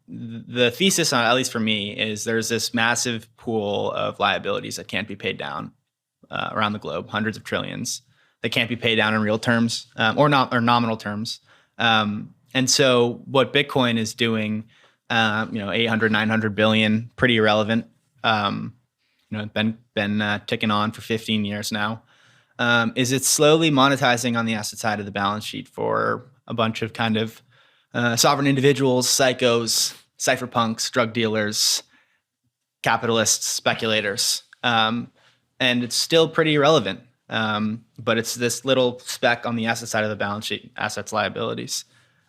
the thesis on, at least for me, is there's this massive pool of liabilities that can't be paid down around the globe, hundreds of trillions that can't be paid down in real terms or nominal terms. And so what Bitcoin is doing, 800, 900 billion, pretty irrelevant. Been ticking on for 15 years now. Is it's slowly monetizing on the asset side of the balance sheet for a bunch of kind of sovereign individuals, psychos, cypherpunks, drug dealers, capitalists, speculators. And it's still pretty irrelevant. But it's this little speck on the asset side of the balance sheet, assets, liabilities.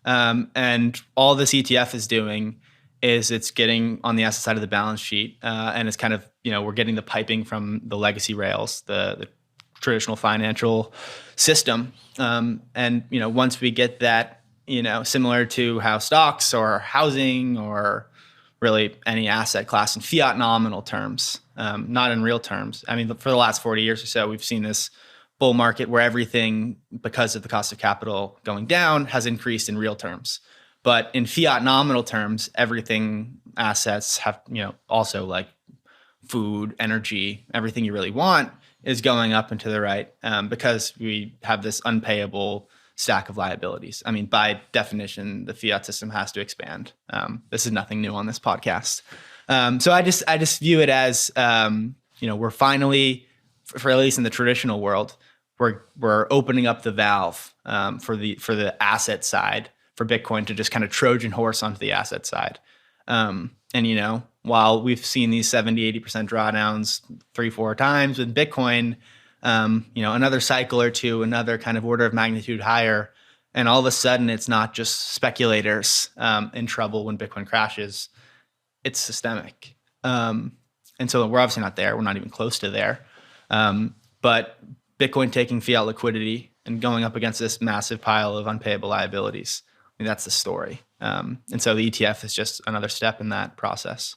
And all this ETF is doing is it's getting on the asset side of the balance sheet. And it's kind of, we're getting the piping from the legacy rails, the traditional financial system. And once we get that, similar to how stocks or housing or really any asset class in fiat nominal terms, not in real terms. I mean, for the last 40 years or so, we've seen this bull market where everything, because of the cost of capital going down, has increased in real terms. But in fiat nominal terms, everything assets have, also like food, energy, everything you really want is going up and to the right because we have this unpayable stack of liabilities. I mean, by definition, the fiat system has to expand. This is nothing new on this podcast. So I just view it as, we're finally, for at least in the traditional world, we're opening up the valve for the asset side for Bitcoin to just kind of Trojan horse onto the asset side. And while we've seen these 70, 80% drawdowns 3-4 times with Bitcoin, another cycle or two, another kind of order of magnitude higher, and all of a sudden it's not just speculators in trouble when Bitcoin crashes, it's systemic. And so we're obviously not there. We're not even close to there. But Bitcoin taking fiat liquidity and going up against this massive pile of unpayable liabilities, I mean, that's the story. And so the ETF is just another step in that process.